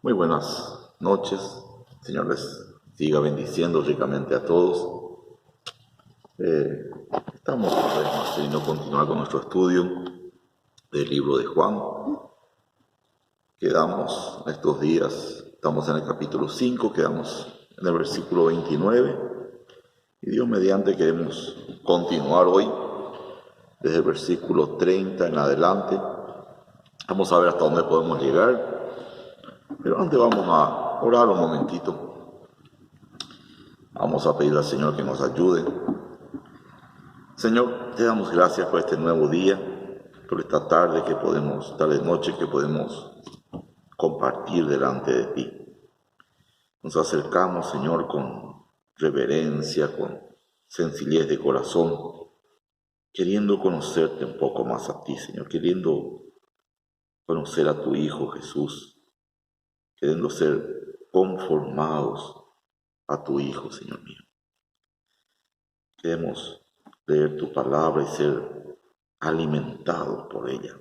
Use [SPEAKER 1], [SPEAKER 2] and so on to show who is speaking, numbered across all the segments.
[SPEAKER 1] Muy buenas noches, Señor les siga bendiciendo ricamente a todos. Estamos una vez más queriendo continuar con nuestro estudio del libro de Juan. Quedamos estos días, estamos en el capítulo 5, quedamos en el versículo 29 y Dios mediante queremos continuar hoy desde el versículo 30 en adelante. Vamos a ver hasta dónde podemos llegar. Pero antes vamos a orar un momentito. Vamos a pedirle al Señor que nos ayude. Señor, te damos gracias por este nuevo día, por esta tarde noche que podemos compartir delante de ti. Nos acercamos, Señor, con reverencia, con sencillez de corazón, queriendo conocerte un poco más a ti, Señor, queriendo conocer a tu Hijo Jesús, queriendo ser conformados a tu Hijo, Señor mío. Queremos leer tu palabra y ser alimentados por ella,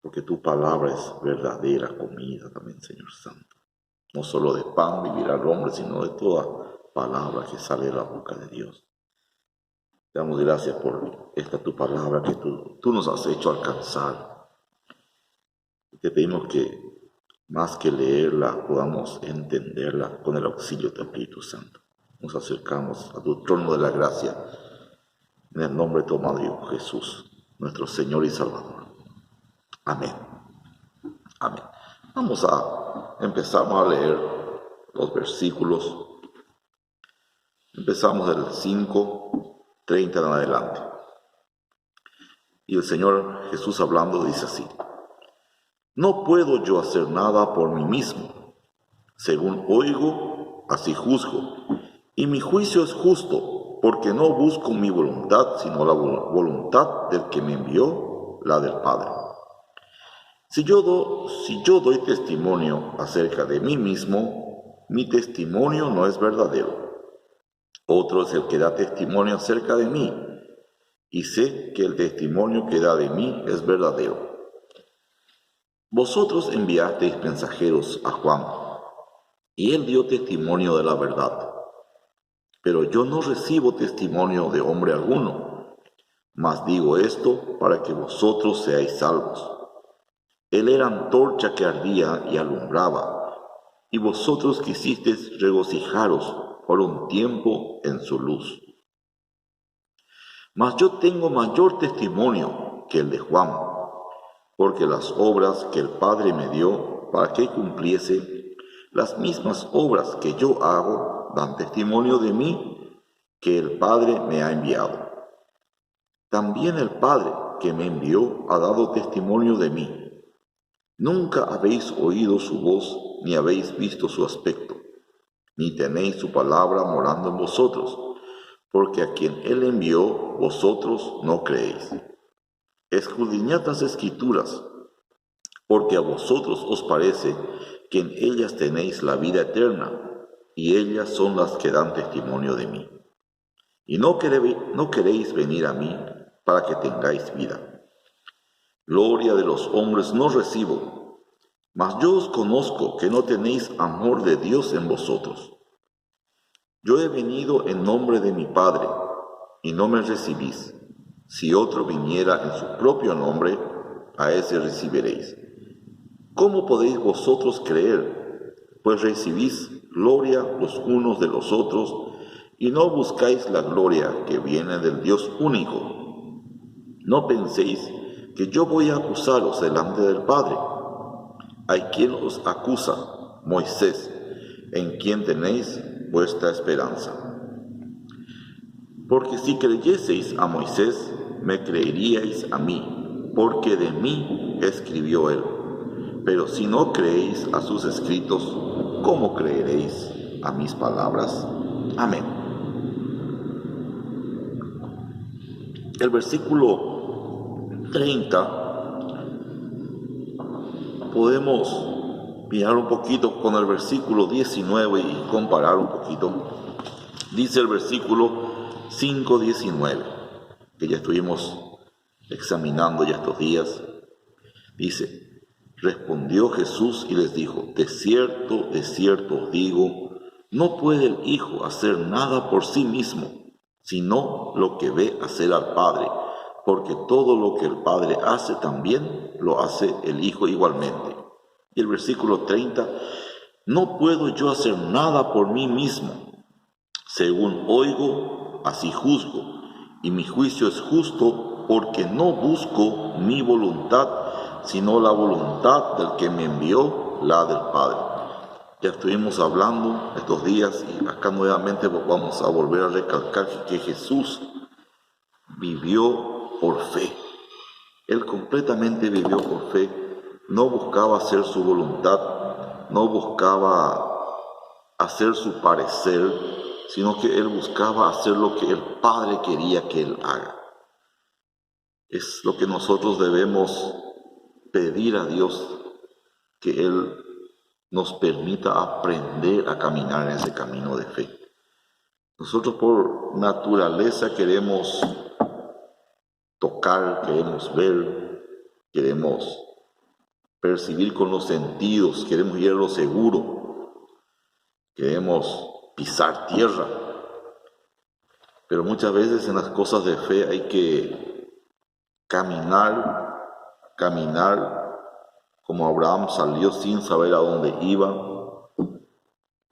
[SPEAKER 1] porque tu palabra es verdadera comida también, Señor Santo. No solo de pan vivirá el hombre, sino de toda palabra que sale de la boca de Dios. Te damos gracias por esta tu palabra que tú nos has hecho alcanzar. Y te pedimos que más que leerla, podamos entenderla con el auxilio de tu Espíritu Santo. Nos acercamos a tu trono de la gracia, en el nombre de tu amado Hijo Jesús, nuestro Señor y Salvador. Amén. Amén. Vamos a empezar a leer los versículos. Empezamos del 5:30 en adelante. Y el Señor Jesús hablando dice así: No puedo yo hacer nada por mí mismo. Según oigo, así juzgo. Y mi juicio es justo, porque no busco mi voluntad, sino la voluntad del que me envió, la del Padre. Si yo doy testimonio acerca de mí mismo, mi testimonio no es verdadero. Otro es el que da testimonio acerca de mí, y sé que el testimonio que da de mí es verdadero. Vosotros enviasteis mensajeros a Juan, y él dio testimonio de la verdad. Pero yo no recibo testimonio de hombre alguno, mas digo esto para que vosotros seáis salvos. Él era antorcha que ardía y alumbraba, y vosotros quisisteis regocijaros por un tiempo en su luz. Mas yo tengo mayor testimonio que el de Juan, porque las obras que el Padre me dio para que cumpliese, las mismas obras que yo hago dan testimonio de mí, que el Padre me ha enviado. También el Padre que me envió ha dado testimonio de mí. Nunca habéis oído su voz, ni habéis visto su aspecto, ni tenéis su palabra morando en vosotros, porque a quien él envió, vosotros no creéis. Escudriñad las Escrituras, porque a vosotros os parece que en ellas tenéis la vida eterna, y ellas son las que dan testimonio de mí. Y no queréis venir a mí para que tengáis vida. Gloria de los hombres no recibo, mas yo os conozco que no tenéis amor de Dios en vosotros. Yo he venido en nombre de mi Padre, y no me recibís. Si otro viniera en su propio nombre, a ese recibiréis. ¿Cómo podéis vosotros creer? Pues recibís gloria los unos de los otros, y no buscáis la gloria que viene del Dios único. No penséis que yo voy a acusaros delante del Padre. Hay quien os acusa, Moisés, en quien tenéis vuestra esperanza. Porque si creyeseis a Moisés, me creeríais a mí, porque de mí escribió él. Pero si no creéis a sus escritos, ¿cómo creeréis a mis palabras? Amén. El versículo 30 podemos mirar un poquito con el versículo 19 y comparar un poquito. Dice el versículo 5:19, que ya estuvimos examinando ya estos días. Dice: Respondió Jesús y les dijo: de cierto os digo, no puede el Hijo hacer nada por sí mismo, sino lo que ve hacer al Padre, porque todo lo que el Padre hace también lo hace el Hijo igualmente. Y el versículo 30, no puedo yo hacer nada por mí mismo. Según oigo, así juzgo, y mi juicio es justo, porque no busco mi voluntad, sino la voluntad del que me envió, la del Padre. Ya estuvimos hablando estos días y acá nuevamente vamos a volver a recalcar que Jesús vivió por fe. Él completamente vivió por fe, no buscaba hacer su voluntad, no buscaba hacer su parecer, sino que él buscaba hacer lo que el Padre quería que él haga. Es lo que nosotros debemos pedir a Dios, que Él nos permita aprender a caminar en ese camino de fe. Nosotros por naturaleza queremos tocar, queremos ver, queremos percibir con los sentidos, queremos ir a lo seguro, queremos pisar tierra. Pero muchas veces en las cosas de fe hay que caminar como Abraham salió sin saber a dónde iba,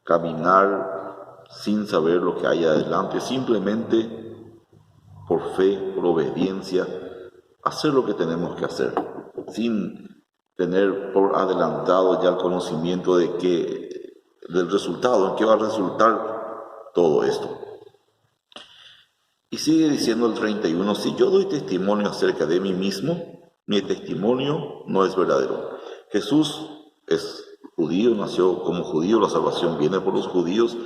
[SPEAKER 1] caminar sin saber lo que hay adelante, simplemente por fe, por obediencia, hacer lo que tenemos que hacer, sin tener por adelantado ya el conocimiento del resultado, en qué va a resultar todo esto. Y sigue diciendo el 31, si yo doy testimonio acerca de mí mismo, mi testimonio no es verdadero. Jesús es judío, nació como judío, la salvación viene por los judíos,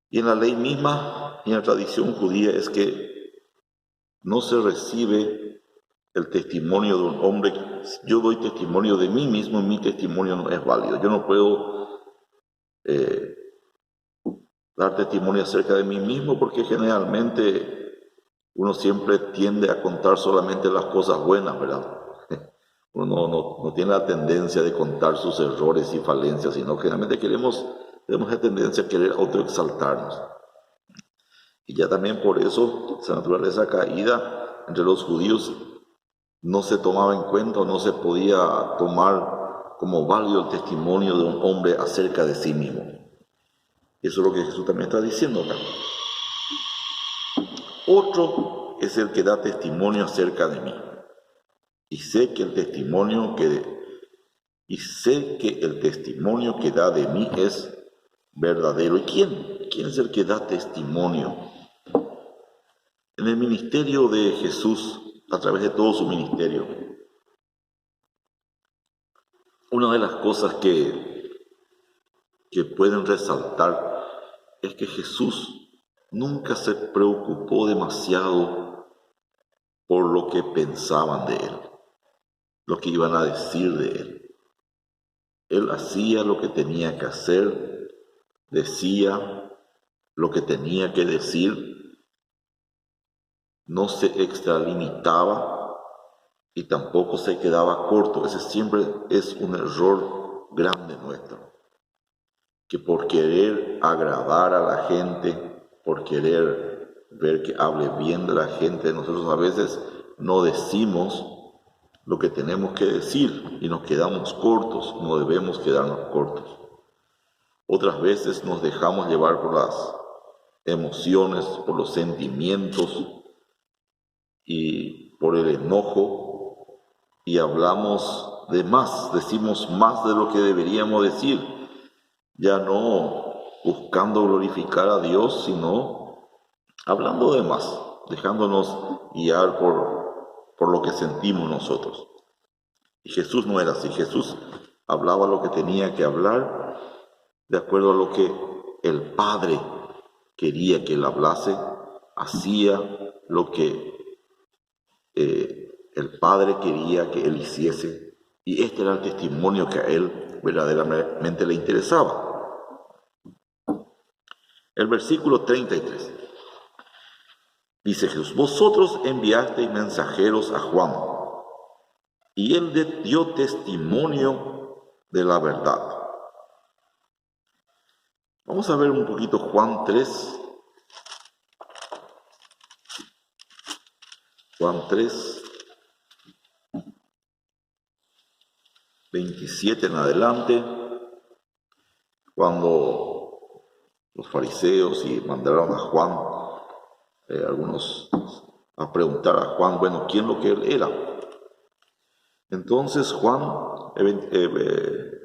[SPEAKER 1] y en la ley misma y en la tradición judía es que no se recibe el testimonio de un hombre. Yo doy testimonio de mí mismo, mi testimonio no es válido. Yo no puedo dar testimonio acerca de mí mismo, porque generalmente uno siempre tiende a contar solamente las cosas buenas, ¿verdad? Uno no tiene la tendencia de contar sus errores y falencias, sino generalmente tenemos la tendencia a querer autoexaltarnos. Y ya también por eso esa naturaleza caída entre los judíos no se tomaba en cuenta o no se podía tomar como válido el testimonio de un hombre acerca de sí mismo. Eso es lo que Jesús también está diciendo acá. Otro es el que da testimonio acerca de mí. Y sé que el testimonio que da de mí es verdadero. ¿Y quién es el que da testimonio? En el ministerio de Jesús, a través de todo su ministerio, una de las cosas que pueden resaltar es que Jesús nunca se preocupó demasiado por lo que pensaban de él, lo que iban a decir de él. Él hacía lo que tenía que hacer, decía lo que tenía que decir, no se extralimitaba y tampoco se quedaba corto. Ese siempre es un error grande nuestro, que por querer agradar a la gente, por querer ver que hable bien de la gente, nosotros a veces no decimos lo que tenemos que decir y nos quedamos cortos. No debemos quedarnos cortos. Otras veces nos dejamos llevar por las emociones, por los sentimientos y por el enojo, y hablamos de más, decimos más de lo que deberíamos decir, ya no buscando glorificar a Dios, sino hablando de más, dejándonos guiar por lo que sentimos nosotros. Y Jesús no era así. Jesús hablaba lo que tenía que hablar de acuerdo a lo que el Padre quería que él hablase, hacía lo que el Padre quería que él hiciese, y este era el testimonio que a él verdaderamente le interesaba. El versículo 33 dice Jesús: vosotros enviasteis mensajeros a Juan, y él dio testimonio de la verdad. Vamos a ver un poquito Juan 3. Juan 3, 27 en adelante, cuando los fariseos y mandaron a Juan, algunos a preguntar a Juan, bueno, ¿quién lo que él era? Entonces Juan,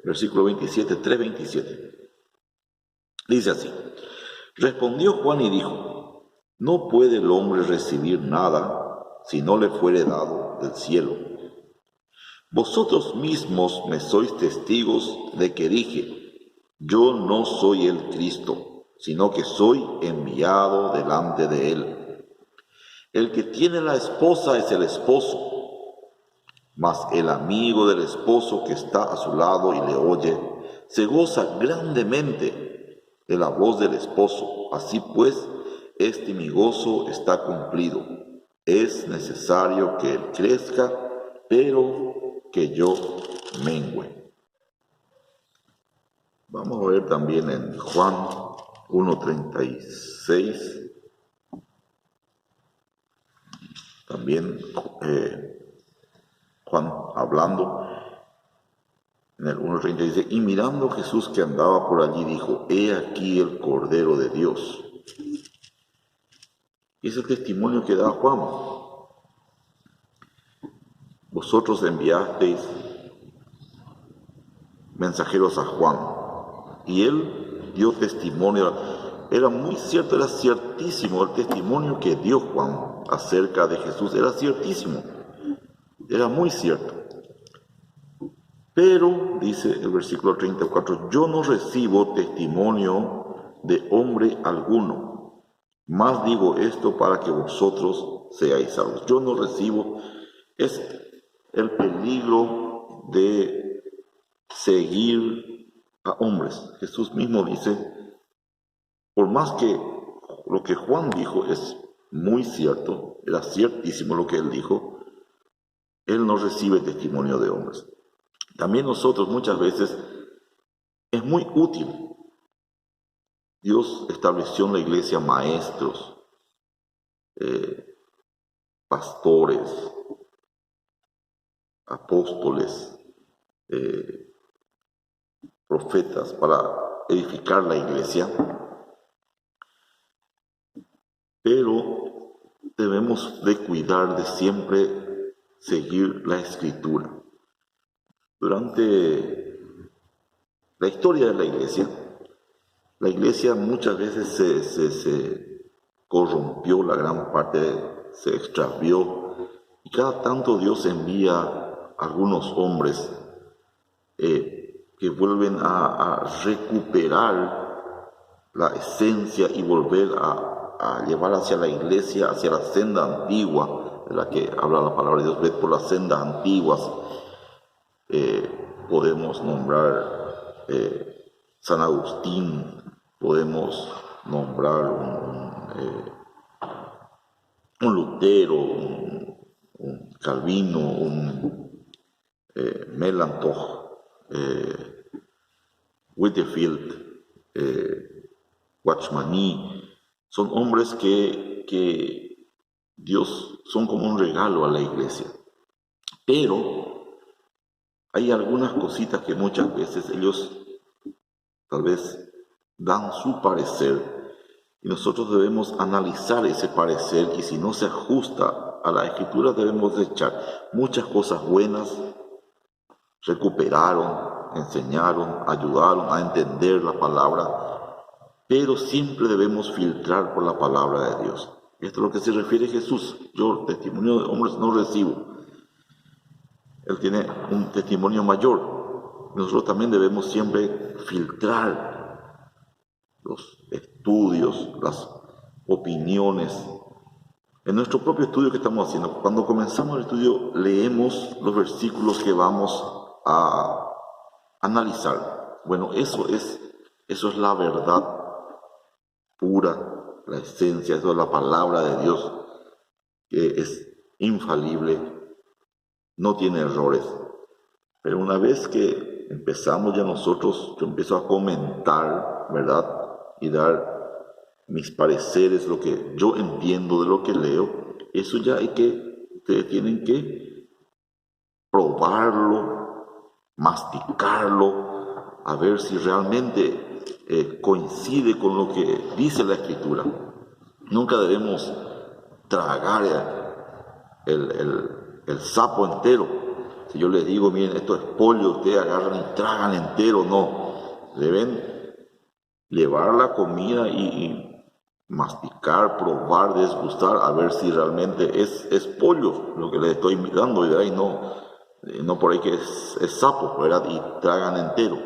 [SPEAKER 1] versículo 27, 3:27, dice así: respondió Juan y dijo, no puede el hombre recibir nada si no le fuere dado del cielo. Vosotros mismos me sois testigos de que dije, yo no soy el Cristo, sino que soy enviado delante de él. El que tiene la esposa es el esposo, mas el amigo del esposo que está a su lado y le oye, se goza grandemente de la voz del esposo. Así pues, mi gozo está cumplido. Es necesario que él crezca, pero que yo mengüe. Vamos a ver también en Juan 1:36, también Juan hablando en el 1:30 dice, y mirando Jesús que andaba por allí dijo, he aquí el Cordero de Dios. Y es el testimonio que da Juan. Vosotros enviasteis mensajeros a Juan, y él dio testimonio. Era muy cierto, era ciertísimo el testimonio que dio Juan acerca de Jesús, era ciertísimo, era muy cierto. Pero, dice el versículo 34, yo no recibo testimonio de hombre alguno, más digo esto para que vosotros seáis salvos. Yo no recibo, es el peligro de seguir a hombres. Jesús mismo dice, por más que lo que Juan dijo es muy cierto, era ciertísimo lo que él dijo, él no recibe testimonio de hombres. También nosotros muchas veces es muy útil. Dios estableció en la iglesia maestros, pastores, apóstoles, profetas para edificar la iglesia, pero debemos de cuidar de siempre seguir la escritura. Durante la historia de la iglesia muchas veces se corrompió, la gran parte se extravió, y cada tanto Dios envía a algunos hombres que vuelven a recuperar la esencia y volver a llevar hacia la iglesia, hacia la senda antigua, de la que habla la palabra de Dios. Ved por las sendas antiguas. Podemos nombrar San Agustín, podemos nombrar un Lutero, un Calvino, un Melanchthon, Whitefield, Watchmani. Son hombres que Dios son como un regalo a la iglesia, pero hay algunas cositas que muchas veces ellos tal vez dan su parecer y nosotros debemos analizar ese parecer, y si no se ajusta a la escritura debemos echar. Muchas cosas buenas recuperaron, enseñaron, ayudaron a entender la palabra, pero siempre debemos filtrar por la palabra de Dios. Esto es lo que se refiere a Jesús. Yo testimonio de hombres no recibo. Él tiene un testimonio mayor. Nosotros también debemos siempre filtrar los estudios, las opiniones. En nuestro propio estudio que estamos haciendo, cuando comenzamos el estudio, leemos los versículos que vamos a analizar. Bueno, eso es la verdad pura, la esencia, eso es la palabra de Dios, que es infalible. no tiene errores. Pero una vez que empezamos ya nosotros, yo empiezo a comentar, ¿verdad? Y dar mis pareceres, lo que yo entiendo de lo que leo, eso ya ustedes tienen que probarlo, masticarlo, a ver si realmente coincide con lo que dice la Escritura. Nunca debemos tragar el sapo entero. Si yo les digo, miren, esto es pollo, ustedes agarran y tragan entero, no. Deben llevar la comida y masticar, probar, desgustar, a ver si realmente es pollo lo que les estoy dando, ¿verdad? Y no por ahí que es sapo, ¿verdad? Y tragan entero.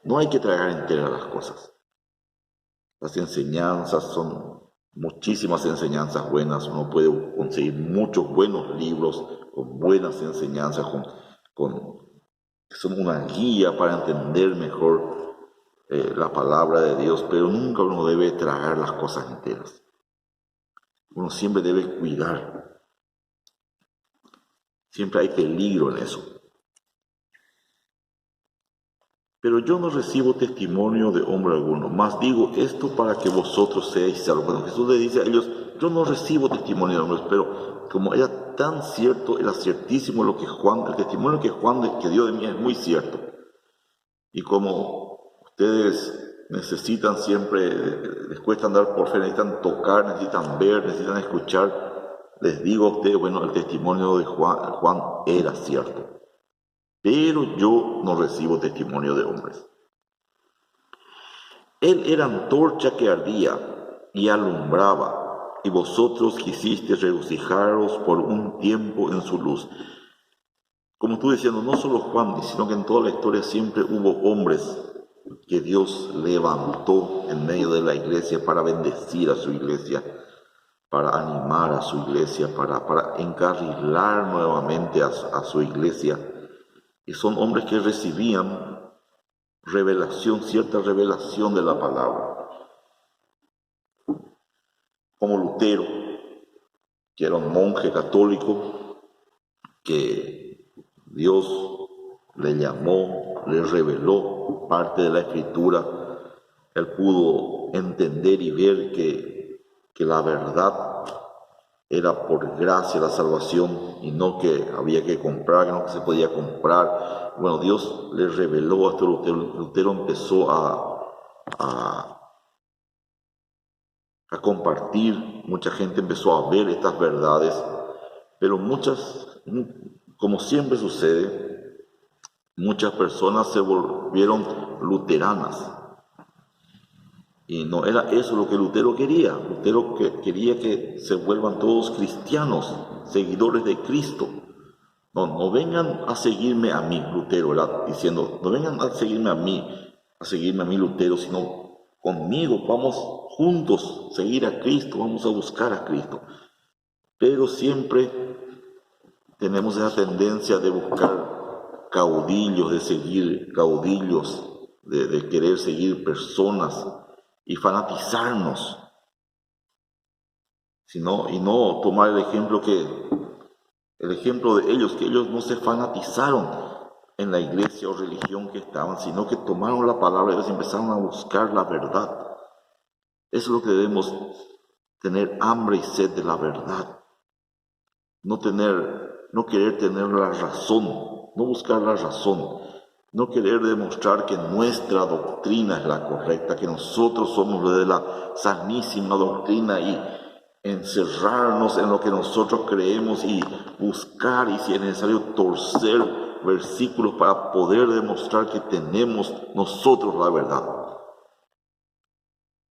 [SPEAKER 1] No hay que tragar enteras las cosas. Las enseñanzas son muchísimas enseñanzas buenas. Uno puede conseguir muchos buenos libros con buenas enseñanzas, que son una guía para entender mejor la palabra de Dios, pero nunca uno debe tragar las cosas enteras. Uno siempre debe cuidar. Siempre hay peligro en eso. Pero yo no recibo testimonio de hombre alguno, mas digo esto para que vosotros seáis salvos. Bueno, Jesús le dice a ellos, yo no recibo testimonio de hombres, pero como era tan cierto, era ciertísimo el testimonio que Juan que dio de mí es muy cierto. Y como ustedes necesitan siempre, les cuesta andar por fe, necesitan tocar, necesitan ver, necesitan escuchar, les digo a ustedes, bueno, el testimonio de Juan era cierto. Pero yo no recibo testimonio de hombres. Él era antorcha que ardía y alumbraba, y vosotros quisisteis regocijaros por un tiempo en su luz. Como estuve diciendo, no solo Juan, sino que en toda la historia siempre hubo hombres que Dios levantó en medio de la iglesia para bendecir a su iglesia, para animar a su iglesia, para encarrilar nuevamente a su iglesia. Y son hombres que recibían cierta revelación de la palabra. Como Lutero, que era un monje católico, que Dios le llamó, le reveló parte de la Escritura. Él pudo entender y ver que la verdad era por gracia la salvación y no que había que comprar, que no que se podía comprar. Bueno, Dios le reveló a Lutero. Lutero empezó a compartir, mucha gente empezó a ver estas verdades, pero como siempre sucede, muchas personas se volvieron luteranas. Y no era eso lo que Lutero quería. Lutero quería que se vuelvan todos cristianos, seguidores de Cristo. No vengan a seguirme a mí, Lutero, ¿verdad? Diciendo, no vengan a seguirme a mí, Lutero, sino conmigo, vamos juntos a seguir a Cristo, vamos a buscar a Cristo. Pero siempre tenemos esa tendencia de buscar caudillos, de seguir caudillos, de querer seguir personas y fanatizarnos, y no tomar el ejemplo de ellos, que ellos no se fanatizaron en la iglesia o religión que estaban, sino que tomaron la palabra de Dios y empezaron a buscar la verdad. Eso es lo que debemos tener, hambre y sed de la verdad. No querer tener la razón, no buscar la razón, no querer demostrar que nuestra doctrina es la correcta, que nosotros somos los de la sanísima doctrina y encerrarnos en lo que nosotros creemos y buscar, y si es necesario torcer versículos para poder demostrar que tenemos nosotros la verdad.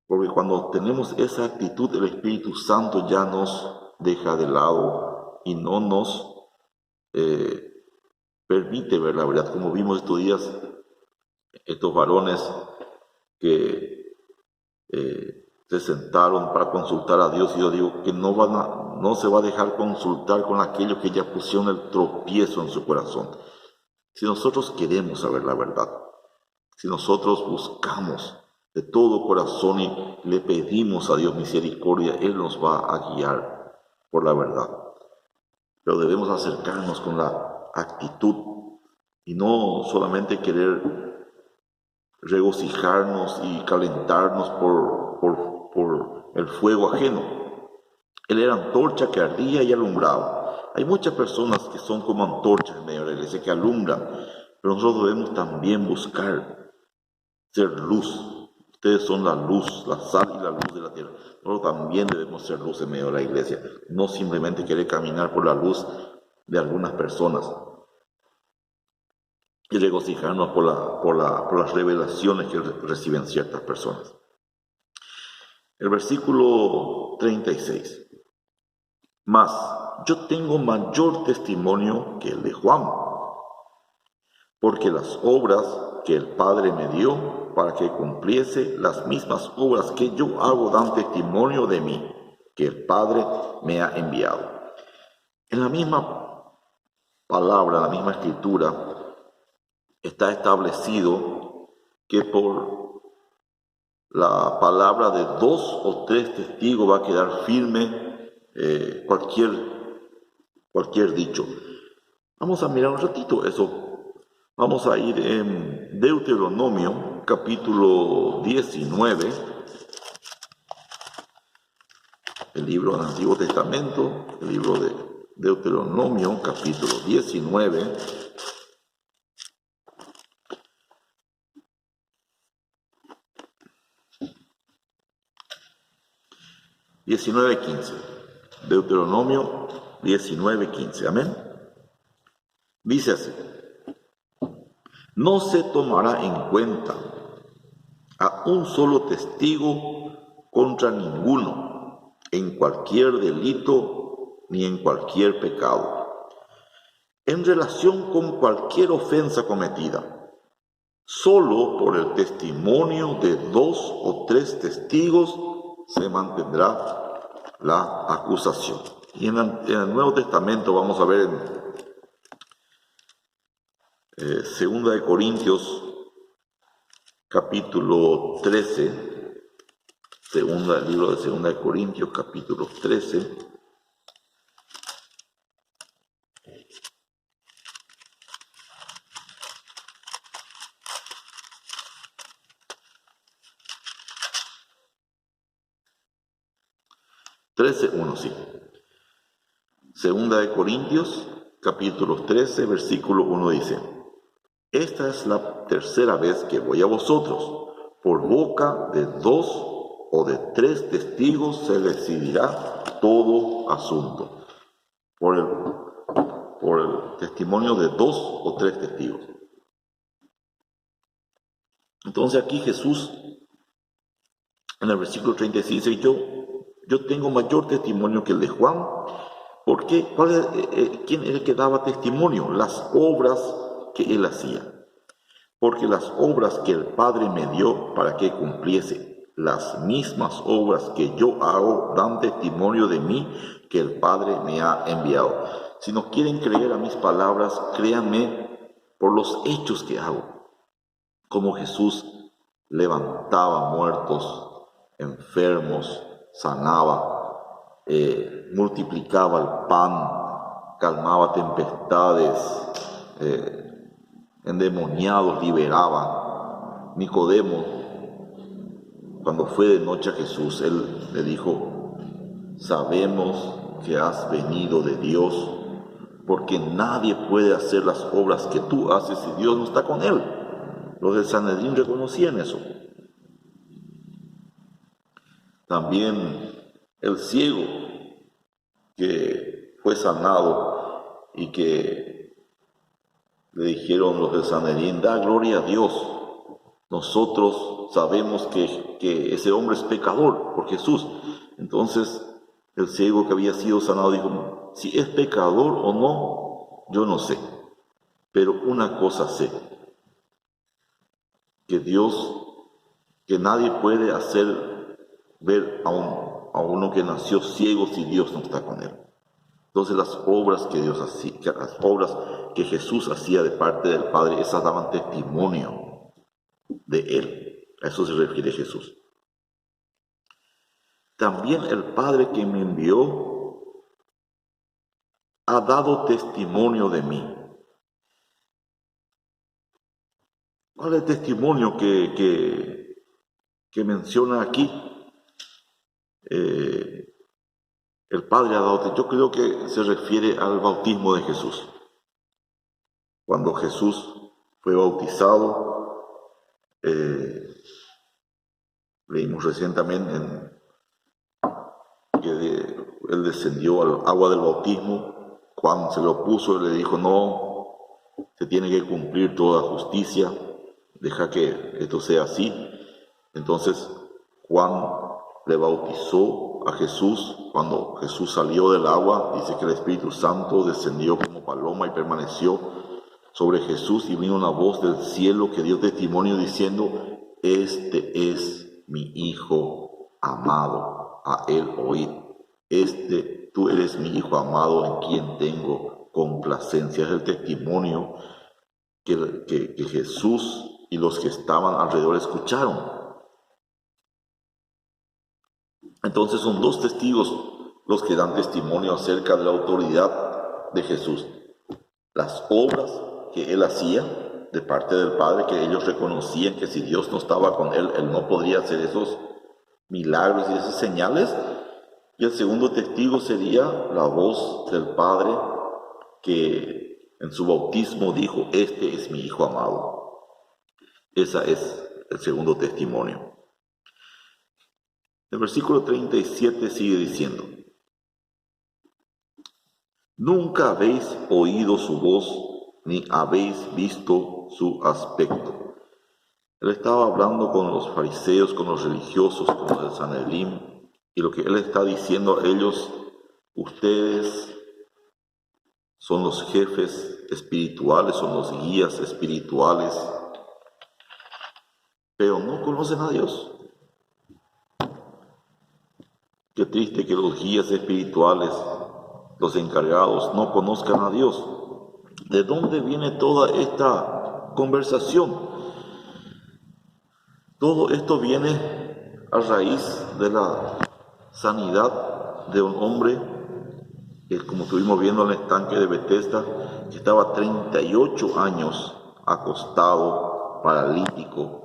[SPEAKER 1] Porque cuando tenemos esa actitud, el Espíritu Santo ya nos deja de lado y no nos permite ver la verdad, como vimos estos días, estos varones que se sentaron para consultar a Dios, y yo digo que no se va a dejar consultar con aquellos que ya pusieron el tropiezo en su corazón. Si nosotros queremos saber la verdad, si nosotros buscamos de todo corazón y le pedimos a Dios misericordia, Él nos va a guiar por la verdad. Pero debemos acercarnos con la actitud y no solamente querer regocijarnos y calentarnos por el fuego ajeno. Él era antorcha que ardía y alumbraba. Hay muchas personas que son como antorchas en medio de la iglesia, que alumbran, pero nosotros debemos también buscar ser luz. Ustedes son la luz, la sal y la luz de la tierra. Nosotros también debemos ser luz en medio de la iglesia, no simplemente querer caminar por la luz de algunas personas y regocijarnos por las revelaciones que reciben ciertas personas. El versículo 36. Mas yo tengo mayor testimonio que el de Juan, porque las obras que el Padre me dio para que cumpliese las mismas obras que yo hago dan testimonio de mí, que el Padre me ha enviado. En la misma palabra, en la misma escritura, está establecido que por la palabra de 2 o 3 testigos va a quedar firme cualquier dicho. Vamos a mirar un ratito eso. Vamos a ir en Deuteronomio, capítulo 19, el libro del Antiguo Testamento, el libro de Deuteronomio, capítulo 19. Deuteronomio 19:15. Amén. Dice así: no se tomará en cuenta a un solo testigo contra ninguno en cualquier delito ni en cualquier pecado, en relación con cualquier ofensa cometida. Solo por el testimonio de 2 o 3 testigos se mantendrá la acusación. Y en el Nuevo Testamento vamos a ver en Segunda de Corintios, capítulo 13, el libro de Segunda de Corintios, capítulo 13. Sí. Segunda de Corintios, capítulo 13, versículo 1 dice: esta es la tercera vez que voy a vosotros. Por boca de 2 o de 3 testigos se decidirá todo asunto. Por el testimonio de 2 o 3 testigos. Entonces aquí Jesús, en el versículo 36, dice: yo tengo mayor testimonio que el de Juan. ¿Por qué? ¿Quién era el que daba testimonio? Las obras que él hacía. Porque las obras que el Padre me dio para que cumpliese, las mismas obras que yo hago dan testimonio de mí, que el Padre me ha enviado. Si no quieren creer a mis palabras, créanme por los hechos que hago. Como Jesús levantaba muertos, enfermos, sanaba, multiplicaba el pan, calmaba tempestades, endemoniados liberaba. Nicodemo, cuando fue de noche a Jesús, él le dijo: sabemos que has venido de Dios, porque nadie puede hacer las obras que tú haces si Dios no está con él. Los del Sanedrín reconocían eso. También el ciego que fue sanado y que le dijeron los del Sanedrín: da gloria a Dios. Nosotros sabemos que ese hombre es pecador por Jesús. Entonces el ciego que había sido sanado dijo: si es pecador o no, yo no sé. Pero una cosa sé, que nadie puede hacer ver a uno que nació ciego si Dios no está con él. Entonces las obras que Dios hacía, las obras que Jesús hacía de parte del Padre, esas daban testimonio de él. A eso se refiere Jesús. También el Padre que me envió ha dado testimonio de mí. ¿Cuál es el testimonio que menciona aquí? El Padre ha dado. Yo creo que se refiere al bautismo de Jesús. Cuando Jesús fue bautizado, leímos recientemente que él descendió al agua del bautismo. Juan se lo puso y le dijo, no, se tiene que cumplir toda justicia, deja que esto sea así. Entonces Juan le bautizó a Jesús. Cuando Jesús salió del agua, dice que el Espíritu Santo descendió como paloma y permaneció sobre Jesús, y vino una voz del cielo que dio testimonio diciendo, este es mi Hijo amado, a él oíd. Tú eres mi Hijo amado en quien tengo complacencia. Es el testimonio que Jesús y los que estaban alrededor escucharon. Entonces son dos testigos los que dan testimonio acerca de la autoridad de Jesús. Las obras que él hacía de parte del Padre, que ellos reconocían que si Dios no estaba con él, él no podría hacer esos milagros y esas señales. Y el segundo testigo sería la voz del Padre que en su bautismo dijo, este es mi Hijo amado. Ese es el segundo testimonio. El versículo 37 sigue diciendo, nunca habéis oído su voz, ni habéis visto su aspecto. Él estaba hablando con los fariseos, con los religiosos, con los del Sanedrín, y lo que él está diciendo a ellos, ustedes son los jefes espirituales, son los guías espirituales, pero no conocen a Dios. Qué triste que los guías espirituales, los encargados, no conozcan a Dios. ¿De dónde viene toda esta conversación? Todo esto viene a raíz de la sanidad de un hombre que, como estuvimos viendo en el estanque de Betesda, que estaba 38 años acostado, paralítico,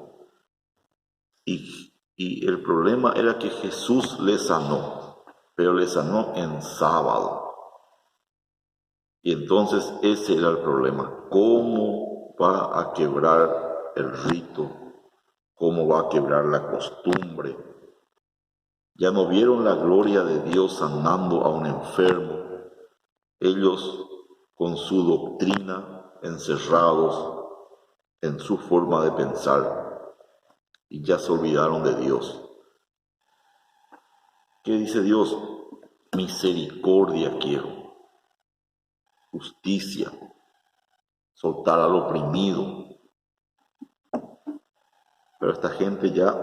[SPEAKER 1] y el problema era que Jesús le sanó, pero le sanó en sábado. Y entonces ese era el problema. ¿Cómo va a quebrar el rito? ¿Cómo va a quebrar la costumbre? Ya no vieron la gloria de Dios sanando a un enfermo. Ellos, con su doctrina, encerrados en su forma de pensar, y ya se olvidaron de Dios. ¿Qué dice Dios? Misericordia quiero, justicia, soltar al oprimido. Pero esta gente ya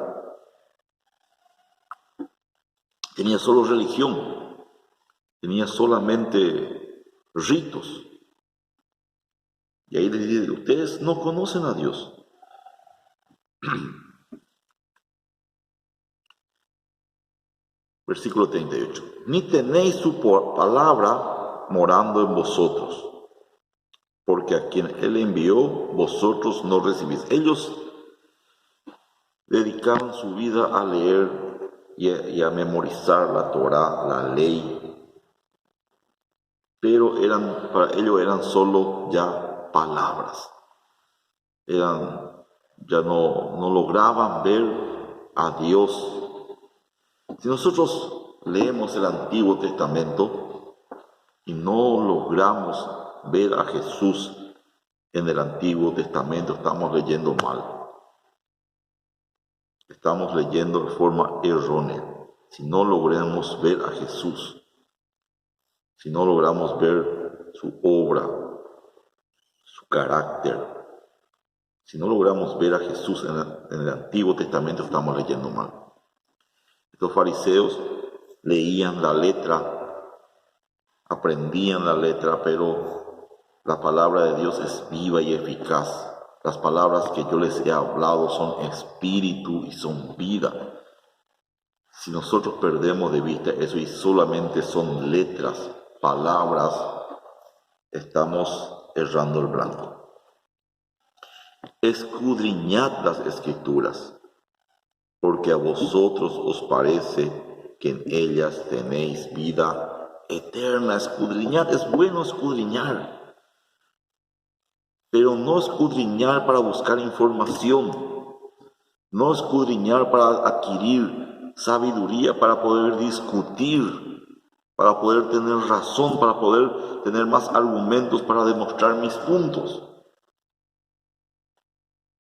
[SPEAKER 1] tenía solo religión, tenía solamente ritos. Y ahí les dice, ustedes no conocen a Dios. Versículo 38. Ni tenéis su palabra morando en vosotros, porque a quien Él envió, vosotros no recibís. Ellos dedicaban su vida a leer y a memorizar la Torá, la ley, pero para ellos eran solo ya palabras. Ya no lograban ver a Dios. Si nosotros leemos el Antiguo Testamento y no logramos ver a Jesús en el Antiguo Testamento, estamos leyendo mal. Estamos leyendo de forma errónea. Si no logramos ver a Jesús, si no logramos ver su obra, su carácter, si no logramos ver a Jesús en el Antiguo Testamento, estamos leyendo mal. Estos fariseos leían la letra, aprendían la letra, pero la palabra de Dios es viva y eficaz. Las palabras que yo les he hablado son espíritu y son vida. Si nosotros perdemos de vista eso y solamente son letras, palabras, estamos errando el blanco. escudriñad las Escrituras, porque a vosotros os parece que en ellas tenéis vida eterna. Escudriñad, es bueno escudriñar, pero no escudriñar para buscar información, no escudriñar para adquirir sabiduría, para poder discutir, para poder tener razón, para poder tener más argumentos para demostrar mis puntos.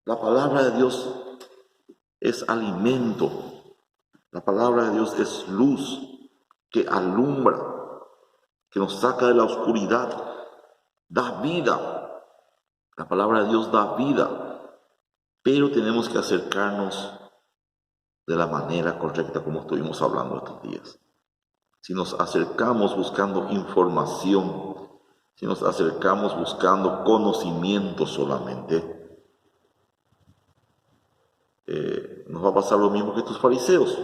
[SPEAKER 1] La palabra de Dios es alimento. La palabra de Dios es luz que alumbra, que nos saca de la oscuridad, da vida. La palabra de Dios da vida, pero tenemos que acercarnos de la manera correcta, como estuvimos hablando estos días. Si nos acercamos buscando información, si nos acercamos buscando conocimiento solamente, nos va a pasar lo mismo que estos fariseos.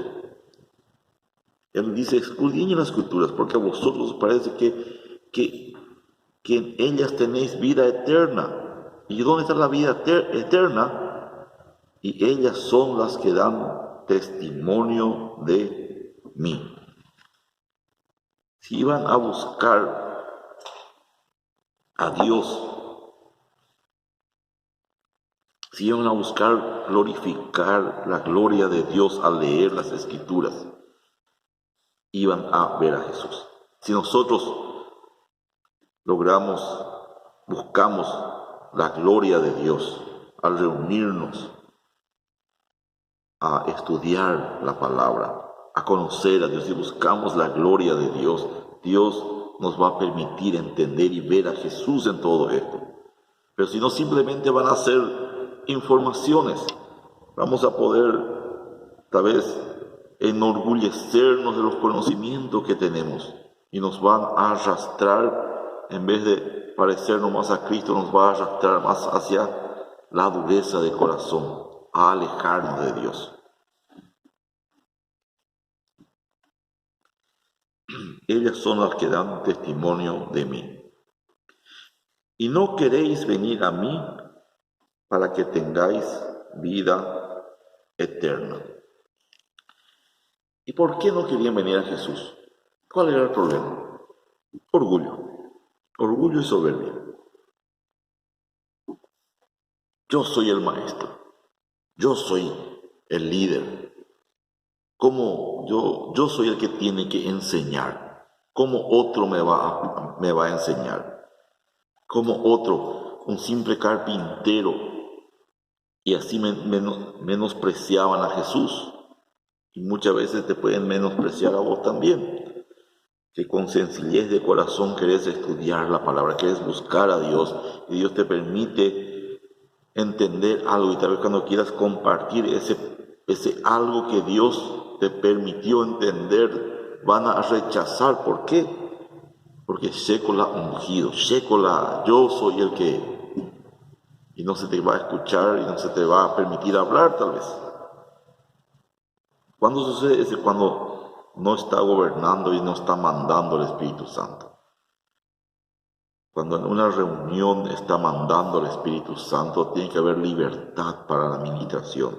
[SPEAKER 1] Él dice, escudriñen las Escrituras, porque a vosotros os parece que en ellas tenéis vida eterna. ¿Y dónde está la vida eterna? Y ellas son las que dan testimonio de mí. Si iban a buscar a Dios, si iban a buscar glorificar la gloria de Dios al leer las Escrituras, iban a ver a Jesús. Si nosotros buscamos la gloria de Dios al reunirnos a estudiar la palabra, a conocer a Dios y buscamos la gloria de Dios, Dios nos va a permitir entender y ver a Jesús en todo esto. Pero si no, simplemente van a ser informaciones, vamos a poder tal vez enorgullecernos de los conocimientos que tenemos y nos van a arrastrar, en vez de parecernos más a Cristo, nos va a arrastrar más hacia la dureza de corazón, a alejarnos de Dios. Ellas son las que dan testimonio de mí. Y no queréis venir a mí para que tengáis vida eterna. ¿Y por qué no querían venir a Jesús? ¿Cuál era el problema? Orgullo y soberbia. Yo soy el maestro, yo soy el líder. ¿Cómo yo soy el que tiene que enseñar? ¿Cómo otro me va a enseñar? ¿Cómo otro, un simple carpintero? Y así menospreciaban a Jesús. Y muchas veces te pueden menospreciar a vos también. Que con sencillez de corazón querés estudiar la palabra, querés buscar a Dios, y Dios te permite entender algo, y tal vez cuando quieras compartir ese algo que Dios te permitió entender, van a rechazar. ¿Por qué? Porque Shekola ungido, Shekola, yo soy el que, y no se te va a escuchar y no se te va a permitir hablar tal vez. ¿Cuándo sucede? Es cuando no está gobernando y no está mandando el Espíritu Santo. Cuando en una reunión está mandando el Espíritu Santo, tiene que haber libertad para la ministración.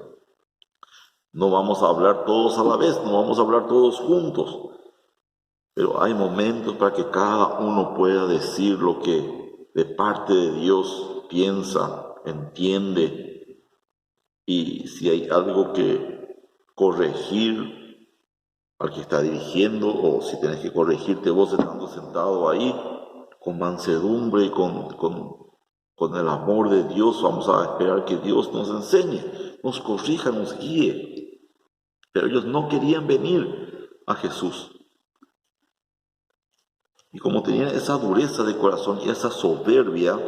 [SPEAKER 1] No vamos a hablar todos a la vez, no vamos a hablar todos juntos, pero hay momentos para que cada uno pueda decir lo que de parte de Dios piensa, entiende, y si hay algo que corregir al que está dirigiendo, o si tenés que corregirte vos estando sentado ahí, con mansedumbre y con el amor de Dios, vamos a esperar que Dios nos enseñe, nos corrija, nos guíe. Pero ellos no querían venir a Jesús. Y como tenían esa dureza de corazón y esa soberbia,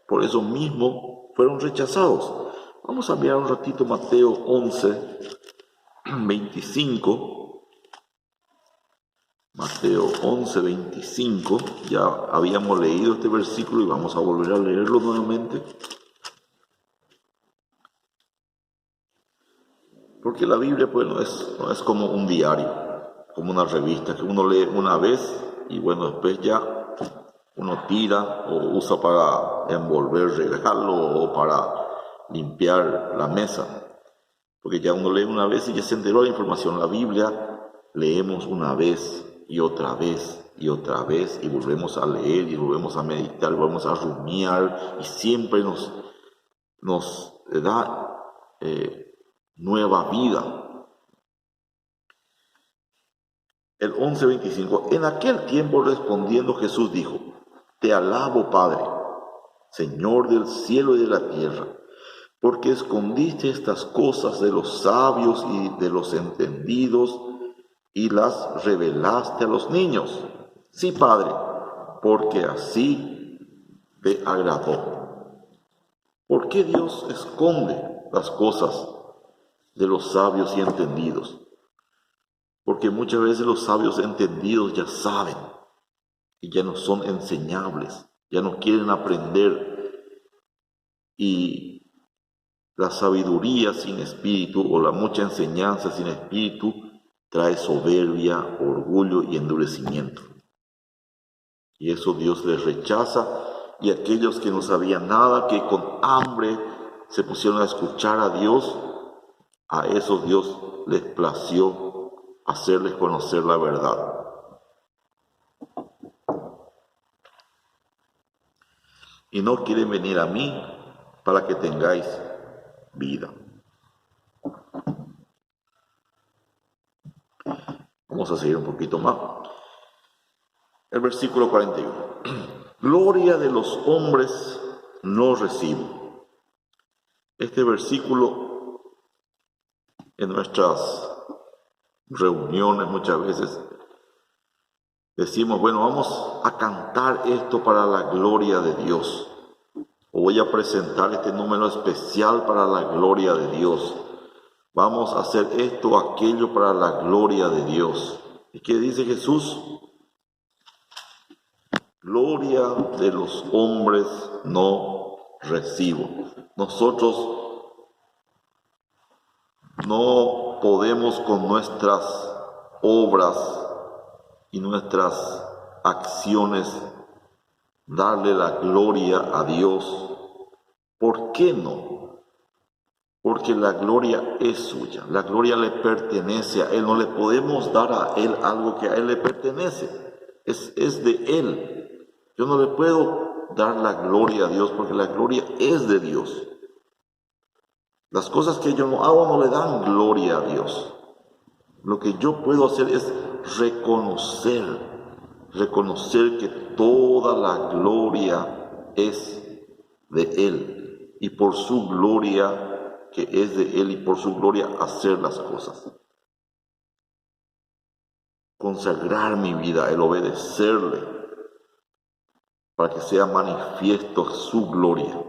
[SPEAKER 1] por eso mismo fueron rechazados. Vamos a mirar un ratito Mateo 11, 25. Mateo 11, 25. Ya habíamos leído este versículo y vamos a volver a leerlo nuevamente. Porque la Biblia pues no es como un diario, como una revista que uno lee una vez y bueno, después ya uno tira o usa para envolver regalo o para limpiar la mesa, porque ya uno lee una vez y ya se enteró la información. La Biblia leemos una vez y otra vez y otra vez, y volvemos a leer y volvemos a meditar, volvemos a rumiar, y siempre nos da nueva vida. El 11:25, en aquel tiempo respondiendo Jesús dijo: Te alabo, Padre, Señor del cielo y de la tierra, porque escondiste estas cosas de los sabios y de los entendidos y las revelaste a los niños. Sí, Padre, porque así te agradó. ¿Por qué Dios esconde las cosas de los sabios y entendidos? Porque muchas veces los sabios entendidos ya saben y ya no son enseñables, ya no quieren aprender, y la sabiduría sin espíritu o la mucha enseñanza sin espíritu trae soberbia, orgullo y endurecimiento. Y eso Dios les rechaza, y aquellos que no sabían nada, que con hambre se pusieron a escuchar a Dios, a esos Dios les plació hacerles conocer la verdad. Y no quieren venir a mí para que tengáis vida. Vamos a seguir un poquito más. El versículo 41. Gloria de los hombres no recibo. Este versículo en nuestras reuniones muchas veces decimos, bueno, vamos a cantar esto para la gloria de Dios, o voy a presentar este número especial para la gloria de Dios, vamos a hacer esto o aquello para la gloria de Dios. ¿Y qué dice Jesús? Gloria de los hombres no recibo. Nosotros no podemos con nuestras obras y nuestras acciones darle la gloria a Dios. ¿Por qué no? Porque la gloria es suya, la gloria le pertenece a Él, no le podemos dar a Él algo que a Él le pertenece, es de Él. Yo no le puedo dar la gloria a Dios porque la gloria es de Dios. Las cosas que yo no hago no le dan gloria a Dios. Lo que yo puedo hacer es reconocer que toda la gloria es de Él, y por su gloria que es de Él y por su gloria hacer las cosas. Consagrar mi vida a Él, obedecerle, para que sea manifiesto su gloria,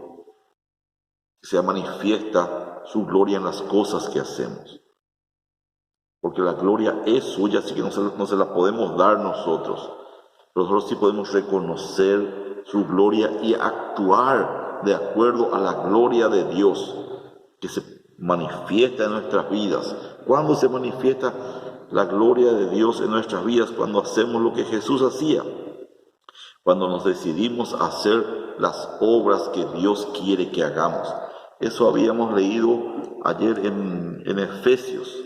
[SPEAKER 1] que sea manifiesta su gloria en las cosas que hacemos. Porque la gloria es suya, así que no se la podemos dar nosotros. Nosotros sí podemos reconocer su gloria y actuar de acuerdo a la gloria de Dios que se manifiesta en nuestras vidas. ¿Cuándo se manifiesta la gloria de Dios en nuestras vidas? Cuando hacemos lo que Jesús hacía. Cuando nos decidimos a hacer las obras que Dios quiere que hagamos. Eso habíamos leído ayer en Efesios.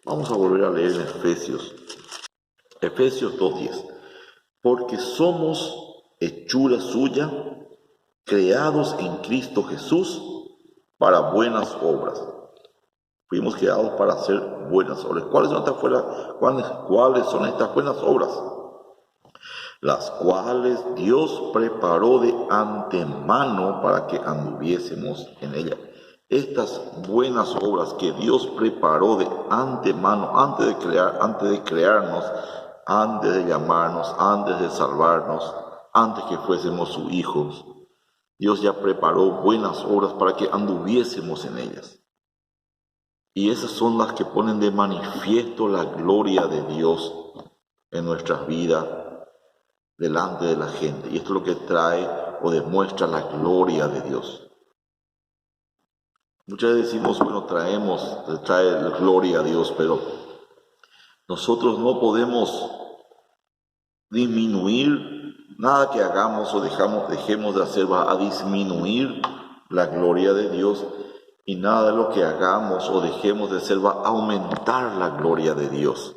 [SPEAKER 1] Vamos a volver a leer en Efesios. Efesios 2:10. Porque somos hechura suya, creados en Cristo Jesús para buenas obras. Fuimos creados para hacer buenas obras. ¿Cuáles son estas buenas obras? Las cuales Dios preparó de antemano para que anduviésemos en ellas. Estas buenas obras que Dios preparó de antemano, antes de crearnos, antes de llamarnos, antes de salvarnos, antes que fuésemos sus hijos, Dios ya preparó buenas obras para que anduviésemos en ellas. Y esas son las que ponen de manifiesto la gloria de Dios en nuestras vidas, delante de la gente. Y esto es lo que trae o demuestra la gloria de Dios. Muchas veces decimos, bueno, trae gloria a Dios, pero nosotros no podemos disminuir, nada que hagamos o dejemos de hacer va a disminuir la gloria de Dios, y nada de lo que hagamos o dejemos de hacer va a aumentar la gloria de Dios.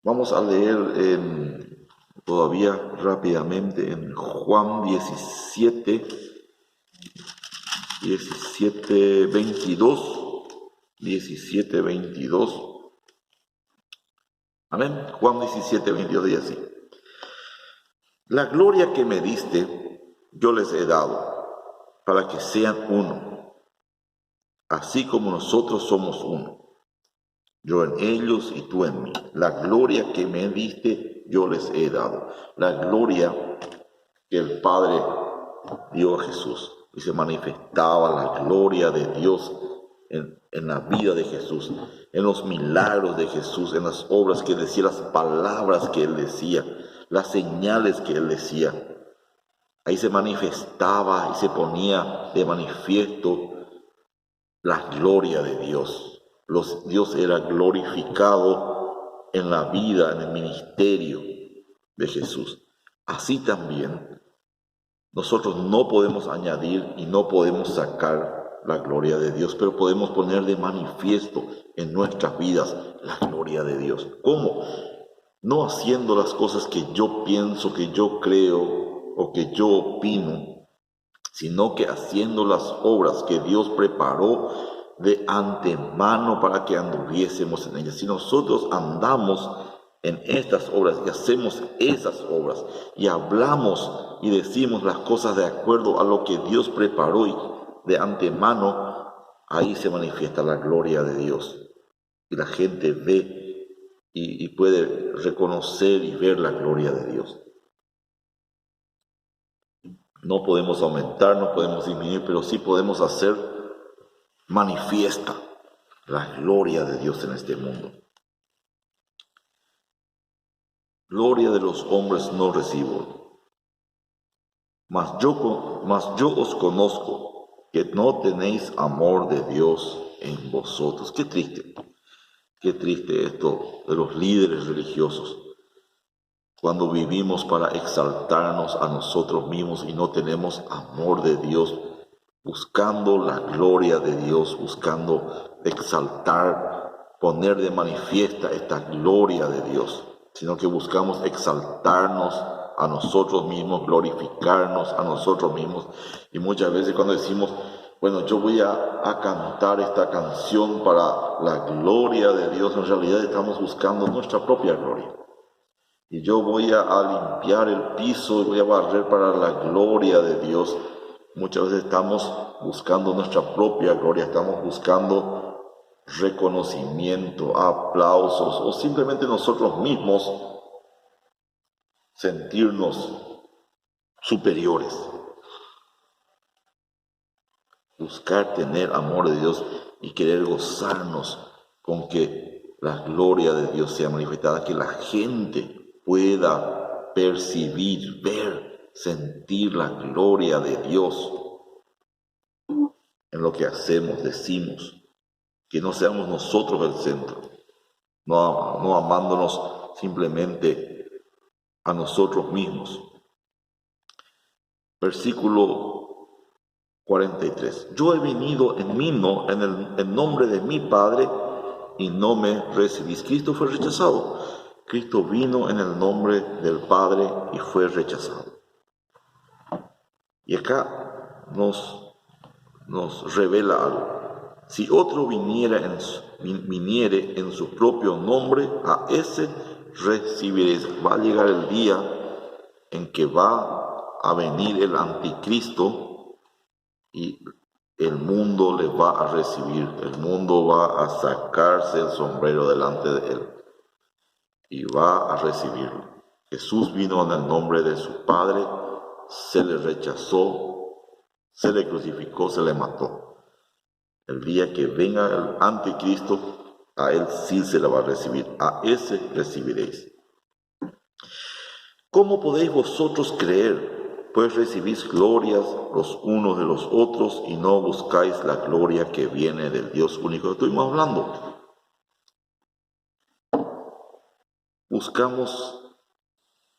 [SPEAKER 1] Vamos a leer todavía rápidamente en Juan 17, 22. Amén. Juan 17, 22 dice así. La gloria que me diste, yo les he dado, para que sean uno, así como nosotros somos uno. Yo en ellos y tú en mí. La gloria que me diste, yo les he dado. La gloria que el Padre dio a Jesús. Y se manifestaba la gloria de Dios en la vida de Jesús, en los milagros de Jesús, en las obras que decía, las palabras que Él decía, las señales que Él decía. Ahí se manifestaba y se ponía de manifiesto la gloria de Dios. Dios era glorificado en la vida, en el ministerio de Jesús. Así también nosotros no podemos añadir y no podemos sacar la gloria de Dios, pero podemos poner de manifiesto en nuestras vidas la gloria de Dios. ¿Cómo? No haciendo las cosas que yo pienso, que yo creo o que yo opino, sino que haciendo las obras que Dios preparó de antemano para que anduviésemos en ellas. Si nosotros andamos en estas obras y hacemos esas obras y hablamos y decimos las cosas de acuerdo a lo que Dios preparó y de antemano, ahí se manifiesta la gloria de Dios. Y la gente ve y puede reconocer y ver la gloria de Dios. No podemos aumentar, no podemos disminuir, pero sí podemos hacer manifiesta la gloria de Dios en este mundo. Gloria de los hombres no recibo, mas yo os conozco que no tenéis amor de Dios en vosotros. Qué triste esto de los líderes religiosos, cuando vivimos para exaltarnos a nosotros mismos y no tenemos amor de Dios, buscando la gloria de Dios, buscando exaltar, poner de manifiesta esta gloria de Dios, sino que buscamos exaltarnos a nosotros mismos, glorificarnos a nosotros mismos. Y muchas veces cuando decimos, bueno, yo voy a cantar esta canción para la gloria de Dios, en realidad estamos buscando nuestra propia gloria. Y yo voy a limpiar el piso y voy a barrer para la gloria de Dios. Muchas veces estamos buscando nuestra propia gloria, estamos buscando reconocimiento, aplausos o simplemente nosotros mismos sentirnos superiores. Buscar tener amor de Dios y querer gozarnos con que la gloria de Dios sea manifestada, que la gente pueda percibir, ver, sentir la gloria de Dios en lo que hacemos, decimos, que no seamos nosotros el centro, no amándonos simplemente a nosotros mismos. Versículo 43. Yo he venido en nombre de mi Padre y no me recibís. Cristo fue rechazado. Cristo vino en el nombre del Padre y fue rechazado. Y acá nos revela algo. Si otro viniere en su propio nombre, a ese recibiréis. Va a llegar el día en que va a venir el anticristo y el mundo le va a recibir. El mundo va a sacarse el sombrero delante de él y va a recibirlo. Jesús vino en el nombre de su Padre, se le rechazó, se le crucificó, se le mató. El día que venga el anticristo, a él sí se le va a recibir, a ese recibiréis. ¿Cómo podéis vosotros creer? Pues recibís glorias los unos de los otros y no buscáis la gloria que viene del Dios único. Estuvimos hablando. Buscamos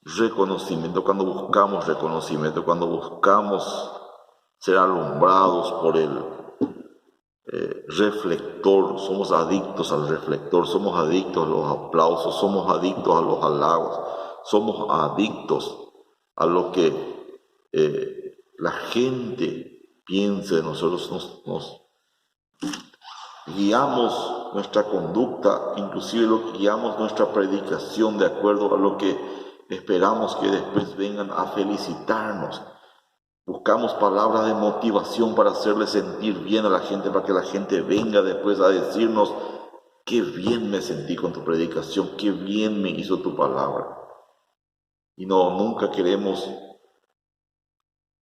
[SPEAKER 1] reconocimiento, cuando buscamos ser alumbrados por el reflector. Somos adictos al reflector, somos adictos a los aplausos, somos adictos a los halagos, somos adictos a lo que la gente piense de nosotros. Nos guiamos nuestra conducta, inclusive guiamos nuestra predicación de acuerdo a lo que esperamos que después vengan a felicitarnos. Buscamos palabras de motivación para hacerle sentir bien a la gente, para que la gente venga después a decirnos: qué bien me sentí con tu predicación, qué bien me hizo tu palabra. Y no, nunca queremos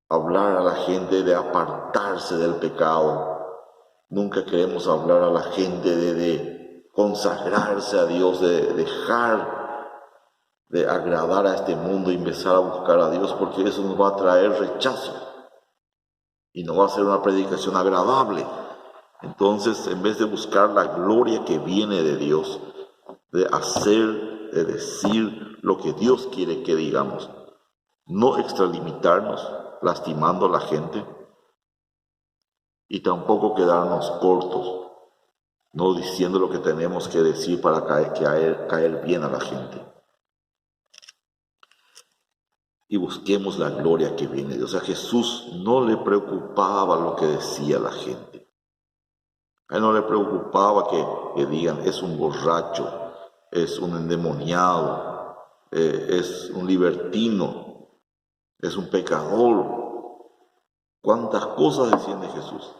[SPEAKER 1] hablar a la gente de apartarse del pecado. Nunca queremos hablar a la gente de consagrarse a Dios, de dejar de agradar a este mundo y empezar a buscar a Dios, porque eso nos va a traer rechazo y no va a ser una predicación agradable. Entonces, en vez de buscar la gloria que viene de Dios, de hacer, de decir lo que Dios quiere que digamos, no extralimitarnos lastimando a la gente y tampoco quedarnos cortos, no diciendo lo que tenemos que decir para caer bien a la gente. Y busquemos la gloria que viene de Dios. A Jesús no le preocupaba lo que decía la gente. A él no le preocupaba que digan: es un borracho, es un endemoniado, es un libertino, es un pecador. ¿Cuántas cosas decían de Jesús?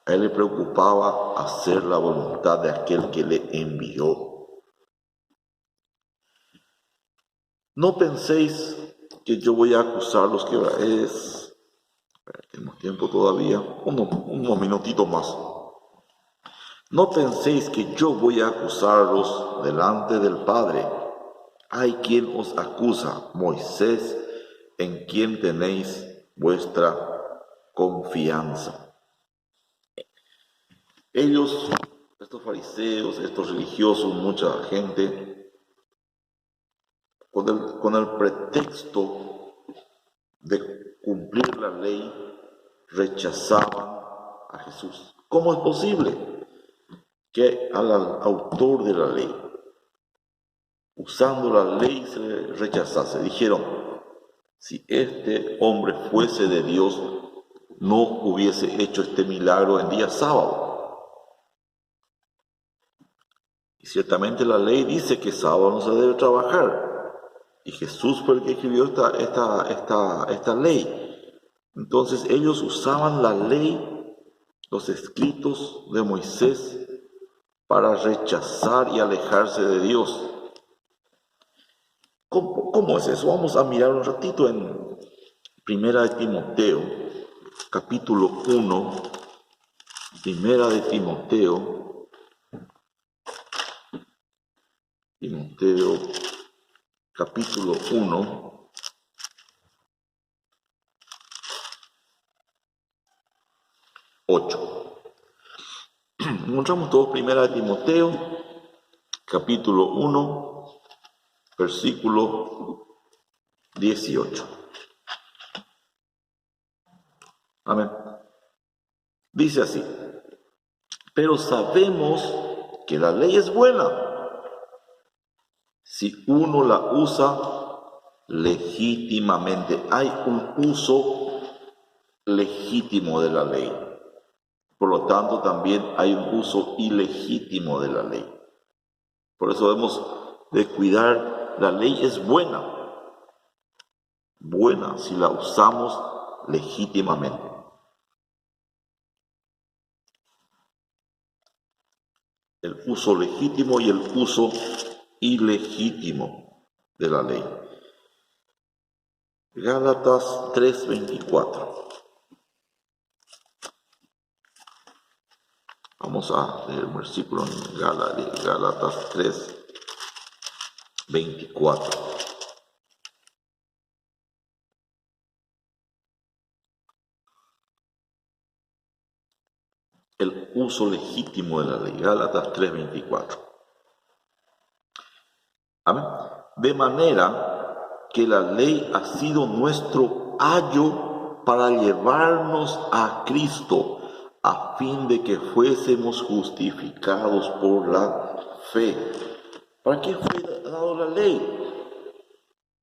[SPEAKER 1] A él le preocupaba hacer la voluntad de aquel que le envió. No penséis que yo voy a acusarlos, que tenemos tiempo todavía, unos minutitos más. No penséis que yo voy a acusarlos delante del Padre. Hay quien os acusa, Moisés, en quien tenéis vuestra confianza. Ellos, estos fariseos, estos religiosos, mucha gente, con el pretexto de cumplir la ley, rechazaban a Jesús. ¿Cómo es posible que al autor de la ley, usando la ley, se le rechazase? Dijeron: si este hombre fuese de Dios, no hubiese hecho este milagro en día sábado. Y ciertamente la ley dice que sábado no se debe trabajar. Y Jesús fue el que escribió esta ley. Entonces ellos usaban la ley, los escritos de Moisés, para rechazar y alejarse de Dios. ¿Cómo es eso? Vamos a mirar un ratito en Primera de Timoteo, capítulo 1. Primera de Timoteo, capítulo 1, encontramos todo Primera de Timoteo, capítulo 1, versículo 18. Amén. Dice así: pero sabemos que la ley es buena si uno la usa legítimamente. Hay un uso legítimo de la ley. Por lo tanto, también hay un uso ilegítimo de la ley. Por eso debemos de cuidar. La ley es buena si la usamos legítimamente. El uso legítimo y el uso ilegítimo de la ley. Gálatas 3:24. Vamos a leer un versículo en Gálatas 3:24. El uso legítimo de la ley. Gálatas 3:24. Amén. De manera que la ley ha sido nuestro ayo para llevarnos a Cristo, a fin de que fuésemos justificados por la fe. ¿Para qué fue dado la ley?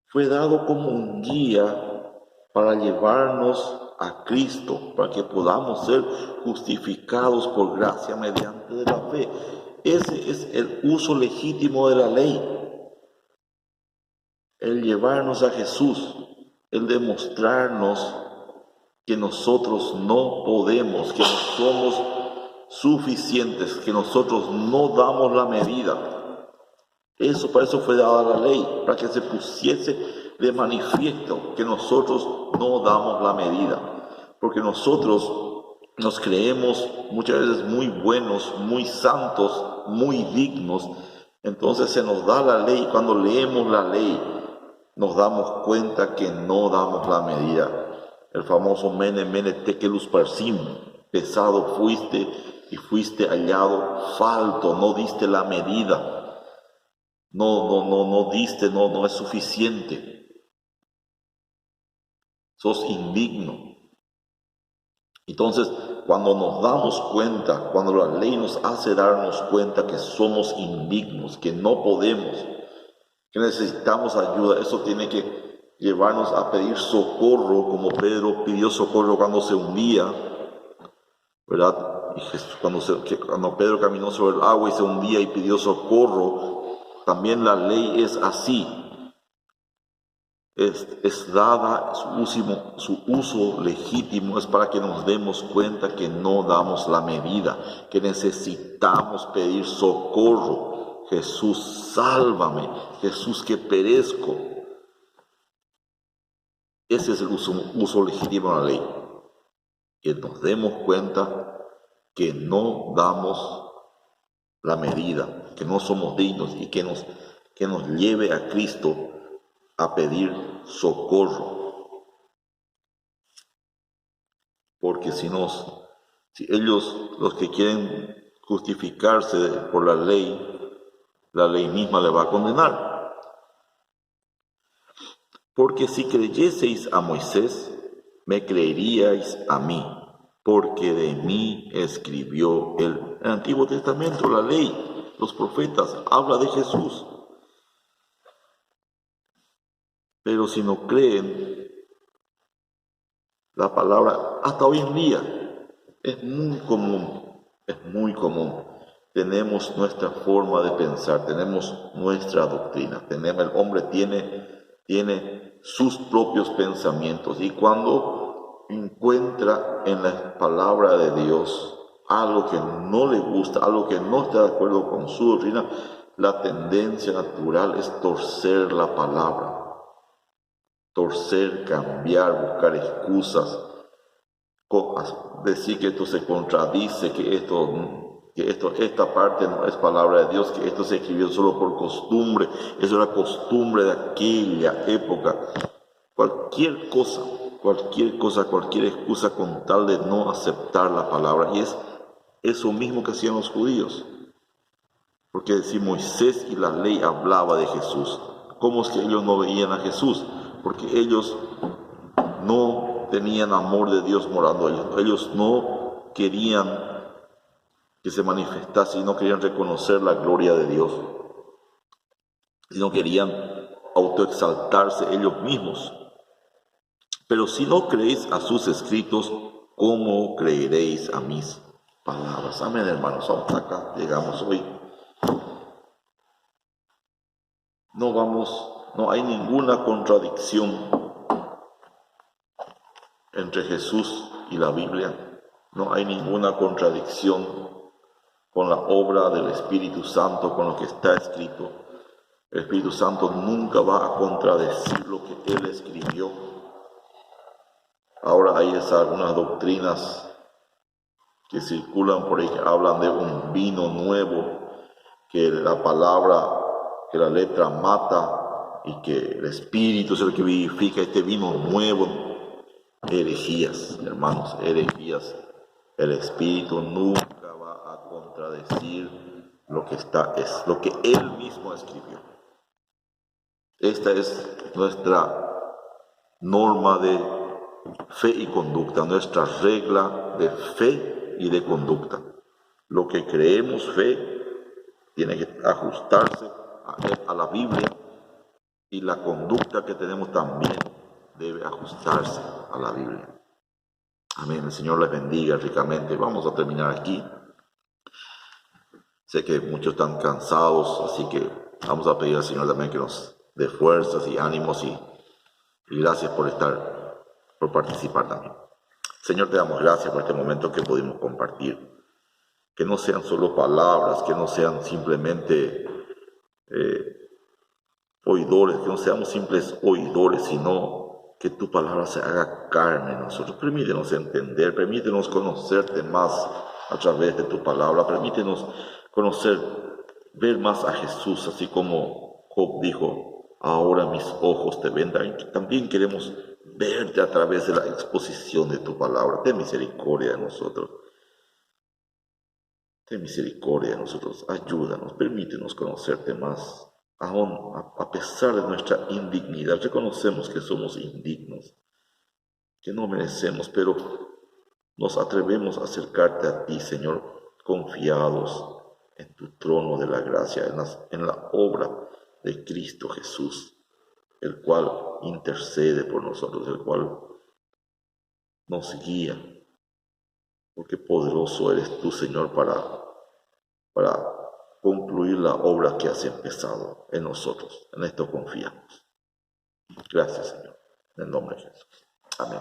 [SPEAKER 1] Fue dado como un guía para llevarnos a Cristo, para que podamos ser justificados por gracia mediante de la fe. Ese es el uso legítimo de la ley, el llevarnos a Jesús, el demostrarnos que nosotros no podemos, que no somos suficientes, que nosotros no damos la medida. Para eso fue dada la ley, para que se pusiese de manifiesto que nosotros no damos la medida, porque nosotros nos creemos muchas veces muy buenos, muy santos, muy dignos. Entonces se nos da la ley, cuando leemos la ley nos damos cuenta que no damos la medida. El famoso Mene, Mene, Tekel Usparsim, pesado fuiste y fuiste hallado falto, no diste la medida. No diste, no es suficiente. Sos indigno. Entonces, cuando nos damos cuenta, cuando la ley nos hace darnos cuenta que somos indignos, que no podemos, que necesitamos ayuda, eso tiene que llevarnos a pedir socorro, como Pedro pidió socorro cuando se hundía, ¿verdad? Y cuando Pedro caminó sobre el agua y se hundía y pidió socorro, también la ley es así, es dada, su uso legítimo es para que nos demos cuenta que no damos la medida, que necesitamos pedir socorro. Jesús, sálvame, Jesús, que perezco. Ese es el uso legítimo de la ley, que nos demos cuenta que no damos la medida, que no somos dignos y que nos lleve a Cristo a pedir socorro. Porque si ellos, los que quieren justificarse por la ley misma le va a condenar. Porque si creyeseis a Moisés, me creeríais a mí, porque de mí escribió el Antiguo Testamento, la ley, los profetas, habla de Jesús. Pero si no creen, la palabra, hasta hoy en día, es muy común. Tenemos nuestra forma de pensar, tenemos nuestra doctrina, el hombre tiene sus propios pensamientos, y cuando encuentra en la palabra de Dios algo que no le gusta, algo que no está de acuerdo con su doctrina, la tendencia natural es torcer la palabra. Torcer, cambiar, buscar excusas, decir que esto se contradice, que esta parte no es palabra de Dios, que esto se escribió solo por costumbre, eso era costumbre de aquella época. Cualquier cosa, cualquier excusa con tal de no aceptar la palabra. Y es eso mismo que hacían los judíos. Porque si Moisés y la ley hablaba de Jesús, ¿cómo es que ellos no veían a Jesús? Porque ellos no tenían amor de Dios morando en ellos. Ellos no querían que se manifestase y no querían reconocer la gloria de Dios, sino querían autoexaltarse ellos mismos. Pero si no creéis a sus escritos, ¿cómo creeréis a mis palabras? Amén, hermanos. Hasta acá llegamos hoy. No hay ninguna contradicción entre Jesús y la Biblia. No hay ninguna contradicción con la obra del Espíritu Santo, con lo que está escrito. El Espíritu Santo nunca va a contradecir lo que Él escribió. Ahora hay algunas doctrinas que circulan por ahí que hablan de un vino nuevo, que la letra mata y que el Espíritu es el que vivifica este vino nuevo. Herejías, hermanos, herejías. El Espíritu nunca va a contradecir lo que Él mismo escribió. Esta es nuestra norma de fe y conducta, nuestra regla de fe y de conducta. Lo que creemos fe tiene que ajustarse a la Biblia, y la conducta que tenemos también debe ajustarse a la Biblia. Amén. El Señor les bendiga ricamente. Vamos a terminar aquí. Sé que muchos están cansados, así que vamos a pedir al Señor también que nos dé fuerzas y ánimos y gracias por participar también. Señor, te damos gracias por este momento que pudimos compartir. Que no sean solo palabras, que no sean simplemente oidores, que no seamos simples oidores, sino que tu palabra se haga carne en nosotros. Permítenos entender, permítenos conocerte más a través de tu palabra, permítenos conocer, ver más a Jesús, así como Job dijo, ahora mis ojos te ven. También queremos verte a través de la exposición de tu palabra. Ten misericordia de nosotros. Ten misericordia de nosotros. Ayúdanos, permítenos conocerte más. Aún a pesar de nuestra indignidad, reconocemos que somos indignos, que no merecemos, pero nos atrevemos a acercarte a ti, Señor, confiados en tu trono de la gracia, en la obra de Cristo Jesús, el cual intercede por nosotros, el cual nos guía, porque poderoso eres tú, Señor, para concluir la obra que has empezado en nosotros. En esto confiamos. Gracias, Señor. En el nombre de Jesús. Amén.